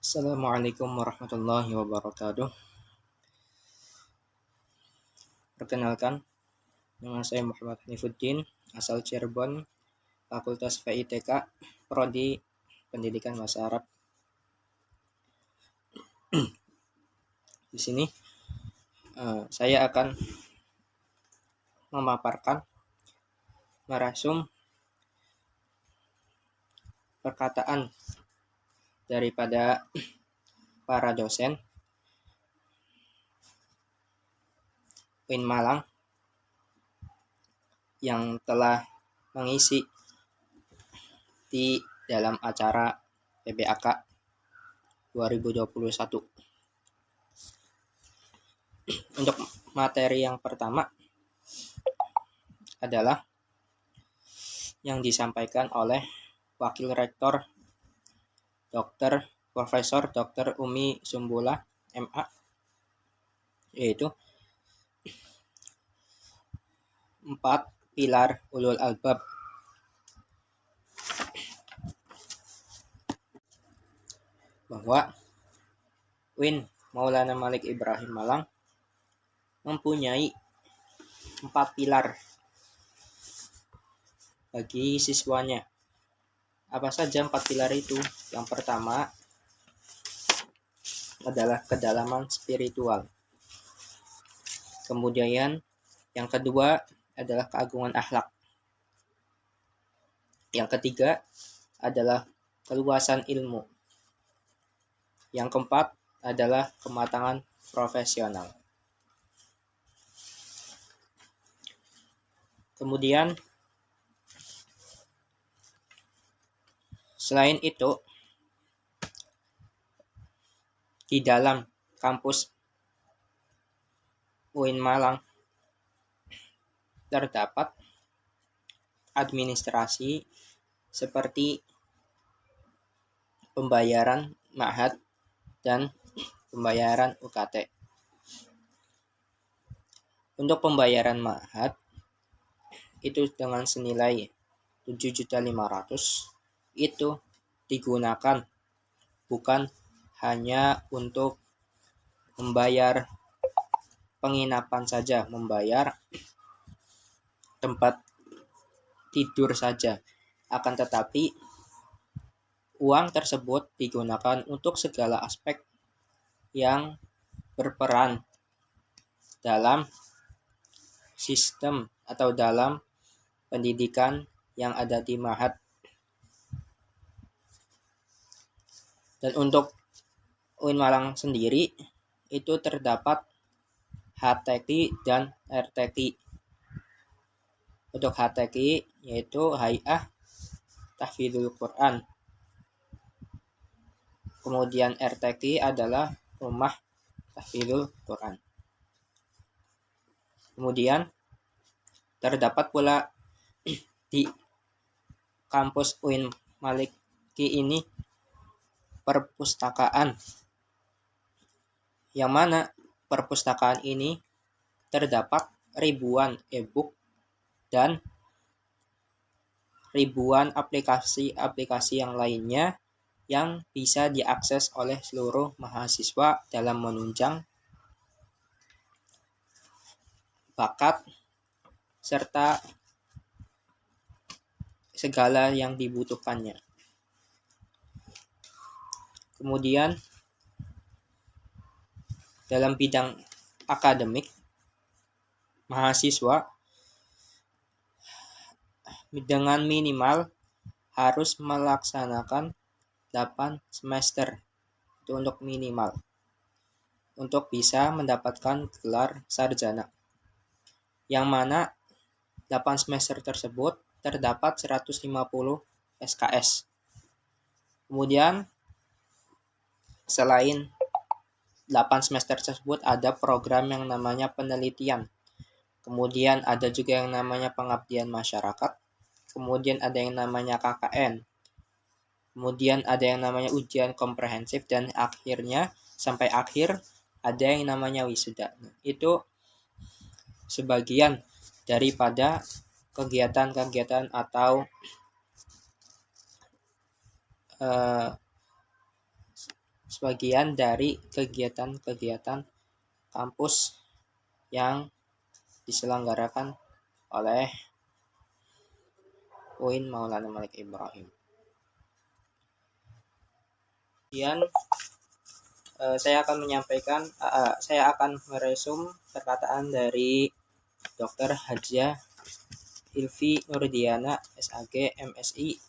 Assalamualaikum warahmatullahi wabarakatuh. Perkenalkan, nama saya Muhammad Hanifuddin, asal Cirebon, Fakultas FITK, Prodi Pendidikan Bahasa Arab. Di sini saya akan memaparkan merasum perkataan daripada para dosen UIN Malang yang telah mengisi di dalam acara PBAK 2021. Untuk materi yang pertama adalah yang disampaikan oleh Wakil Rektor Profesor Dr. Umi Sumbula MA, yaitu 4 pilar ulul albab. Bahwa UIN Maulana Malik Ibrahim Malang mempunyai 4 pilar bagi siswanya. Apa saja 4 pilar itu? Yang pertama adalah kedalaman spiritual. Kemudian yang kedua adalah keagungan akhlak. Yang ketiga adalah keluasan ilmu. Yang keempat adalah kematangan profesional. Kemudian selain itu, di dalam kampus UIN Malang terdapat administrasi seperti pembayaran ma'had dan pembayaran UKT. Untuk pembayaran ma'had itu dengan senilai 7.500.000 itu digunakan bukan hanya untuk membayar penginapan saja, membayar tempat tidur saja, akan tetapi uang tersebut digunakan untuk segala aspek yang berperan dalam sistem atau dalam pendidikan yang ada di ma'had. Dan untuk UIN Malang sendiri itu terdapat HTQ dan RTQ. Untuk HTQ yaitu Hay'ah Tahfidzul Quran. Kemudian RTQ adalah Rumah Tahfidzul Quran. Kemudian terdapat pula di kampus UIN Malik ini perpustakaan, yang mana perpustakaan ini terdapat ribuan e-book dan ribuan aplikasi-aplikasi yang lainnya yang bisa diakses oleh seluruh mahasiswa dalam menunjang bakat serta segala yang dibutuhkannya. Kemudian dalam bidang akademik, mahasiswa dengan minimal harus melaksanakan 8 semester. Itu untuk minimal, untuk bisa mendapatkan gelar sarjana. Yang mana 8 semester tersebut terdapat 150 SKS. Kemudian selain 8 semester tersebut ada program yang namanya penelitian. Kemudian ada juga yang namanya pengabdian masyarakat. Kemudian ada yang namanya KKN. Kemudian ada yang namanya ujian komprehensif, dan akhirnya sampai akhir ada yang namanya wisuda. Itu sebagian daripada kegiatan-kegiatan atau sebagian dari kegiatan-kegiatan kampus yang diselenggarakan oleh UIN Maulana Malik Ibrahim. Kemudian saya akan meresum perkataan dari Dr. Hajah Hilfi Nurdiana SAG MSI.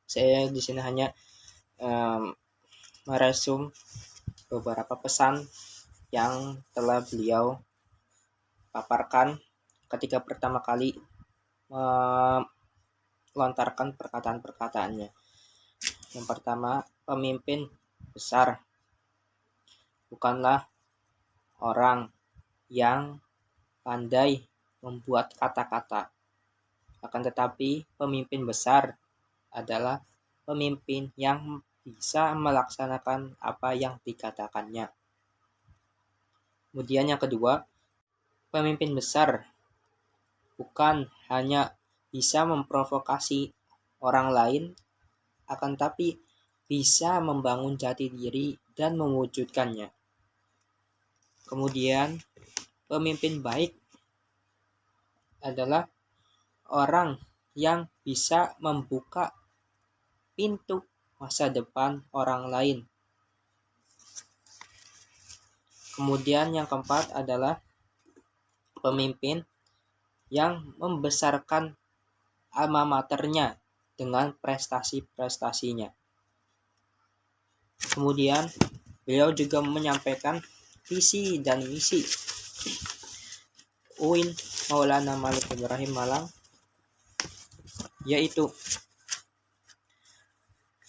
Saya di sini hanya meresum beberapa pesan yang telah beliau paparkan ketika pertama kali melontarkan perkataan-perkataannya. Yang pertama, pemimpin besar bukanlah orang yang pandai membuat kata-kata, akan tetapi pemimpin besar adalah pemimpin yang bisa melaksanakan apa yang dikatakannya. Kemudian yang kedua, pemimpin besar bukan hanya bisa memprovokasi orang lain, akan tapi bisa membangun jati diri dan mewujudkannya. Kemudian, pemimpin baik adalah orang yang bisa membuka pintu masa depan orang lain. Kemudian yang keempat adalah pemimpin yang membesarkan alma maternya dengan prestasi-prestasinya. Kemudian beliau juga menyampaikan visi dan misi UIN Maulana Malik Ibrahim Malang, yaitu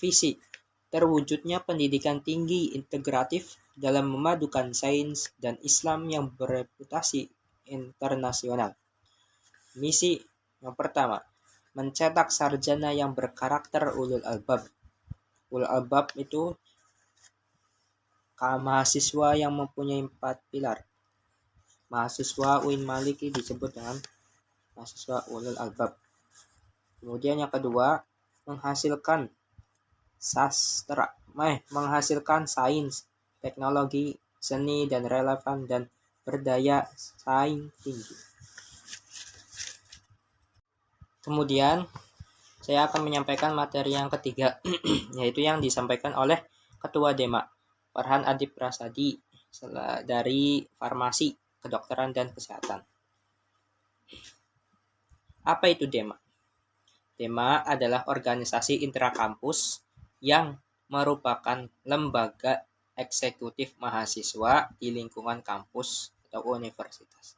visi terwujudnya pendidikan tinggi integratif dalam memadukan sains dan Islam yang bereputasi internasional. Misi yang pertama, mencetak sarjana yang berkarakter ulul albab. Ulul albab itu mahasiswa yang mempunyai 4 pilar. Mahasiswa UIN Maliki disebut dengan mahasiswa ulul albab. Kemudian yang kedua, menghasilkan sains, teknologi, seni dan relevan dan berdaya saing tinggi. Kemudian saya akan menyampaikan materi yang ketiga, yaitu yang disampaikan oleh Ketua DEMA, Farhan Adib Prasadi, dari Farmasi, Kedokteran dan Kesehatan. Apa itu DEMA? DEMA adalah organisasi intrakampus yang merupakan lembaga eksekutif mahasiswa di lingkungan kampus atau universitas.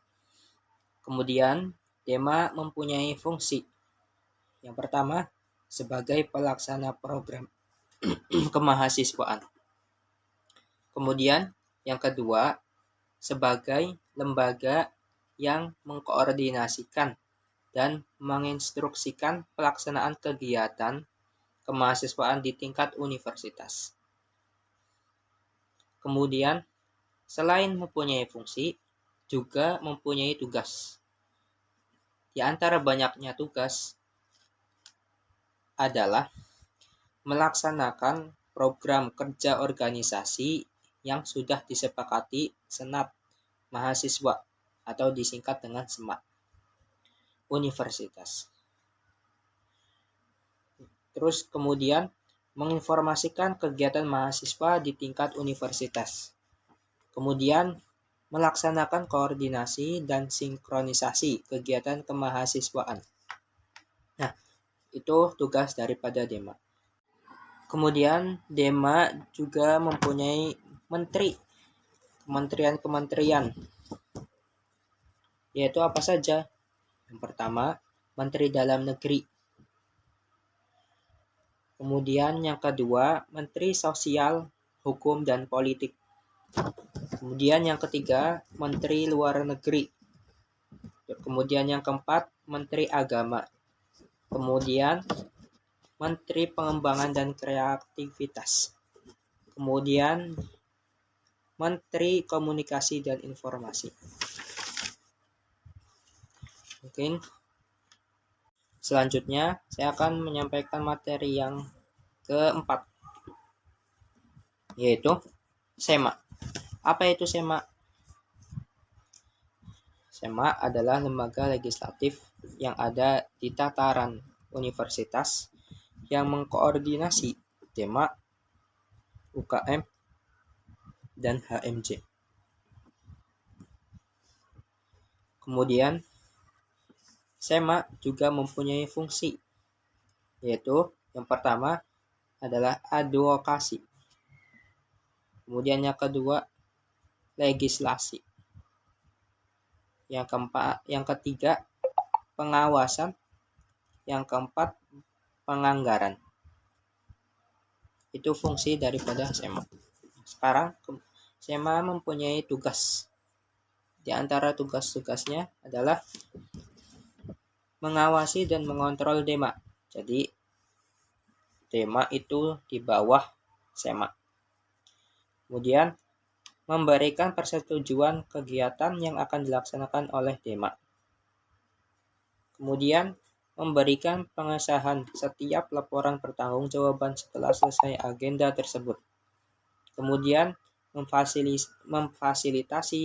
Kemudian, DEMA mempunyai fungsi. Yang pertama, sebagai pelaksana program kemahasiswaan. Kemudian, yang kedua, sebagai lembaga yang mengkoordinasikan dan menginstruksikan pelaksanaan kegiatan kemahasiswaan di tingkat universitas. Kemudian, selain mempunyai fungsi, juga mempunyai tugas. Di antara banyaknya tugas adalah melaksanakan program kerja organisasi yang sudah disepakati Senat Mahasiswa atau disingkat dengan SEMA Universitas. Terus kemudian menginformasikan kegiatan mahasiswa di tingkat universitas. Kemudian melaksanakan koordinasi dan sinkronisasi kegiatan kemahasiswaan. Nah, itu tugas daripada DEMA. Kemudian DEMA juga mempunyai kementerian-kementerian, yaitu apa saja? Yang pertama, Menteri Dalam Negeri. Kemudian yang kedua, Menteri Sosial, Hukum dan Politik. Kemudian yang ketiga, Menteri Luar Negeri. Kemudian yang keempat, Menteri Agama. Kemudian Menteri Pengembangan dan Kreativitas. Kemudian Menteri Komunikasi dan Informasi. Mungkin selanjutnya saya akan menyampaikan materi yang keempat, yaitu SEMA. Apa itu SEMA? SEMA adalah lembaga legislatif yang ada di tataran universitas yang mengkoordinasi tema, UKM, dan HMJ. Kemudian, SEMA juga mempunyai fungsi, yaitu yang pertama adalah advokasi. Kemudian yang kedua, legislasi. Yang ketiga, pengawasan. Yang keempat, penganggaran. Itu fungsi daripada SEMA. Sekarang SEMA mempunyai tugas. Di antara tugas-tugasnya adalah mengawasi dan mengontrol DEMA. Jadi DEMA itu di bawah SEMA. Kemudian memberikan persetujuan kegiatan yang akan dilaksanakan oleh DEMA. Kemudian memberikan pengesahan setiap laporan pertanggungjawaban setelah selesai agenda tersebut. Kemudian memfasilitasi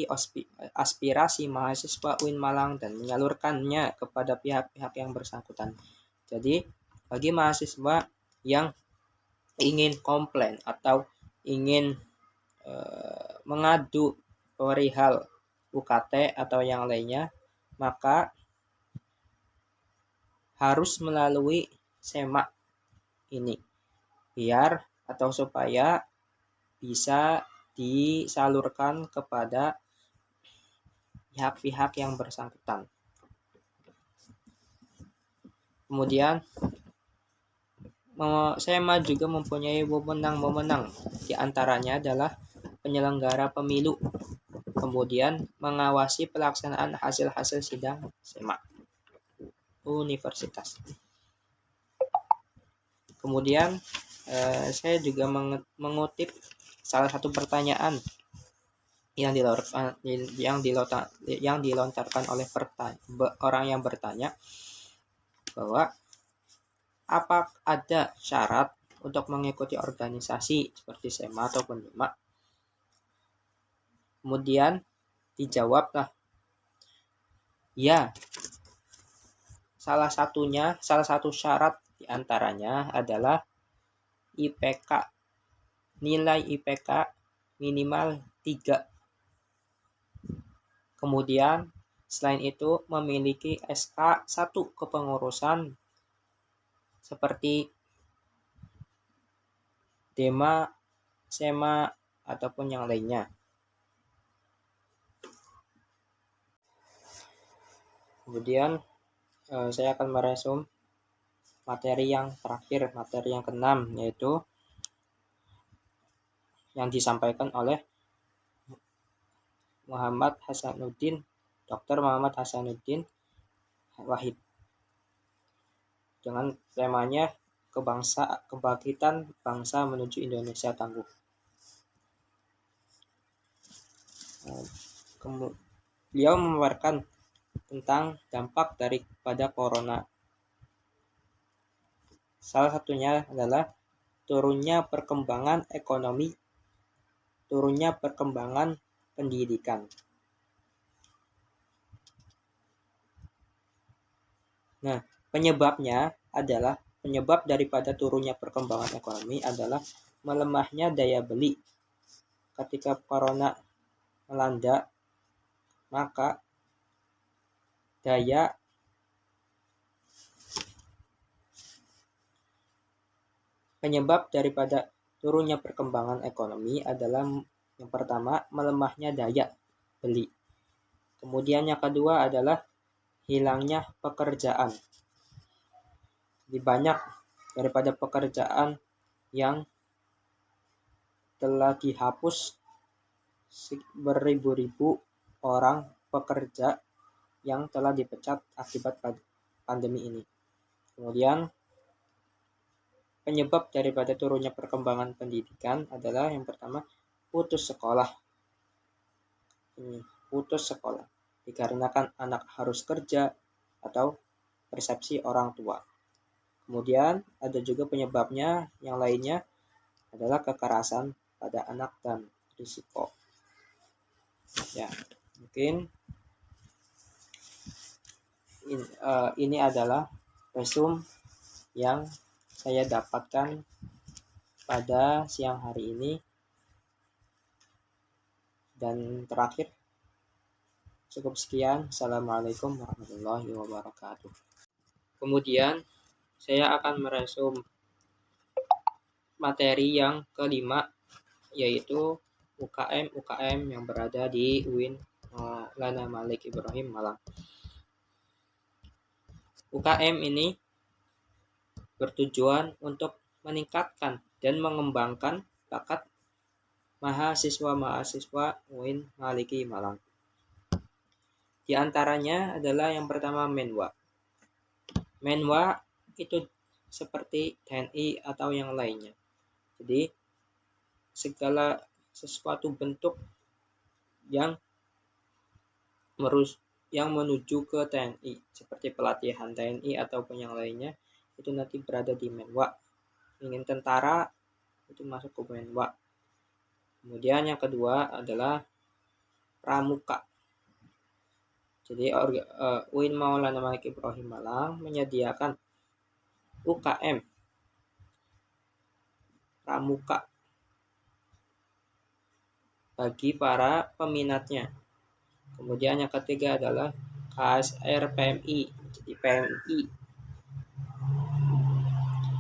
aspirasi mahasiswa UIN Malang dan menyalurkannya kepada pihak-pihak yang bersangkutan. Jadi, bagi mahasiswa yang ingin komplain atau ingin mengadu perihal UKT atau yang lainnya, maka harus melalui SEMA ini biar atau supaya bisa disalurkan kepada pihak-pihak yang bersangkutan. Kemudian SEMA juga mempunyai wewenang-wewenang, di antaranya adalah penyelenggara pemilu, kemudian mengawasi pelaksanaan hasil-hasil sidang SEMA universitas. Kemudian saya juga mengutip salah satu pertanyaan yang dilontarkan oleh orang yang bertanya, bahwa apa ada syarat untuk mengikuti organisasi seperti SEMA ataupun DEMA? Kemudian dijawablah, ya, salah satu syarat diantaranya adalah IPK, nilai IPK minimal 3. Kemudian selain itu memiliki SK 1 kepengurusan seperti DEMA, SEMA, ataupun yang lainnya. Kemudian saya akan meresum materi yang terakhir, materi yang ke-6, yaitu yang disampaikan oleh Dr. Muhammad Hasanuddin Wahid, dengan temanya kebangkitan bangsa menuju Indonesia tangguh. Beliau memaparkan tentang dampak daripada corona. Salah satunya adalah turunnya perkembangan ekonomi, turunnya perkembangan pendidikan. Nah, penyebab daripada turunnya perkembangan ekonomi adalah melemahnya daya beli. Ketika corona melanda, maka penyebab daripada turunnya perkembangan ekonomi adalah yang pertama, melemahnya daya beli. Kemudian yang kedua adalah hilangnya pekerjaan. Jadi banyak daripada pekerjaan yang telah dihapus, beribu-ribu orang pekerja yang telah dipecat akibat pandemi ini. Kemudian penyebab daripada turunnya perkembangan pendidikan adalah yang pertama, putus sekolah. Dikarenakan anak harus kerja atau persepsi orang tua. Kemudian ada juga penyebabnya yang lainnya adalah kekerasan pada anak dan risiko. Ya, mungkin ini adalah resume yang saya dapatkan pada siang hari ini. Dan terakhir, cukup sekian. Assalamualaikum warahmatullahi wabarakatuh. Kemudian saya akan meresum materi yang kelima, yaitu UKM yang berada di UIN Maulana Malik Ibrahim Malang. UKM ini bertujuan untuk meningkatkan dan mengembangkan bakat mahasiswa-mahasiswa UIN Maliki Malang. Di antaranya adalah yang pertama Menwa. Menwa itu seperti TNI atau yang lainnya. Jadi segala sesuatu bentuk yang menuju ke TNI, seperti pelatihan TNI ataupun yang lainnya, itu nanti berada di Menwa. Ingin tentara, itu masuk ke Menwa. Kemudian yang kedua adalah Pramuka. Jadi UIN Maulana Malik Ibrahim Malang menyediakan UKM Pramuka bagi para peminatnya. Kemudian yang ketiga adalah KSR PMI, jadi PMI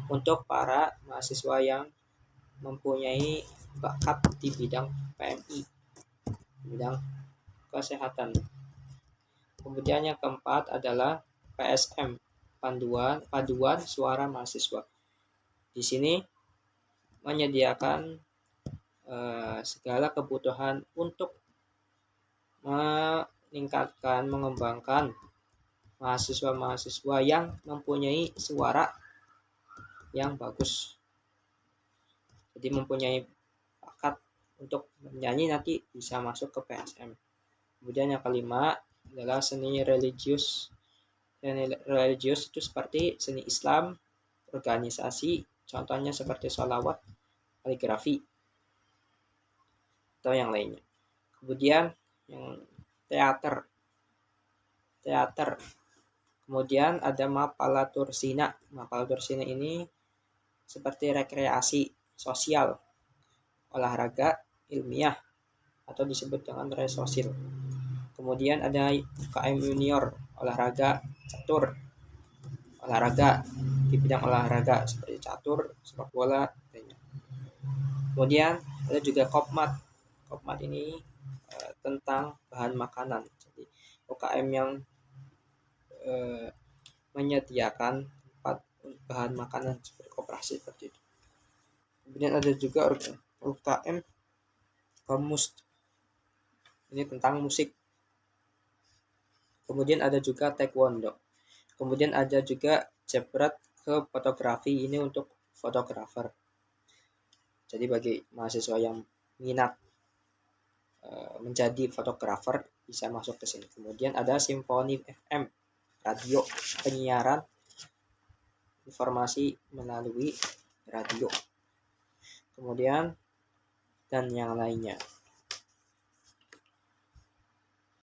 untuk para mahasiswa yang mempunyai bakat di bidang PMI, bidang kesehatan. Kemudian yang keempat adalah PSM, Paduan Suara Mahasiswa. Di sini menyediakan segala kebutuhan untuk meningkatkan, mengembangkan mahasiswa-mahasiswa yang mempunyai suara yang bagus. Jadi mempunyai bakat untuk menyanyi nanti bisa masuk ke PSM. Kemudian yang kelima adalah seni religius. Seni religius itu seperti seni Islam, organisasi, contohnya seperti sholawat, kaligrafi, atau yang lainnya. Kemudian yang teater. Kemudian ada Mapalatur Sina. Mapalatur Sina ini seperti rekreasi sosial, olahraga ilmiah, atau disebut dengan resosil. Kemudian ada UKM Junior, olahraga catur, olahraga di bidang olahraga seperti catur, sepak bola, lainnya. Kemudian ada juga Kopmat. Kopmat ini tentang bahan makanan. Jadi UKM yang menyediakan bahan makanan seperti koperasi seperti itu. Kemudian ada juga UKM Komus. Ini tentang musik. Kemudian ada juga Taekwondo. Kemudian ada juga Jebret ke fotografi, ini untuk fotografer. Jadi bagi mahasiswa yang minat menjadi fotografer bisa masuk ke sini. Kemudian ada Simfoni FM, radio, penyiaran informasi melalui radio. Kemudian dan yang lainnya.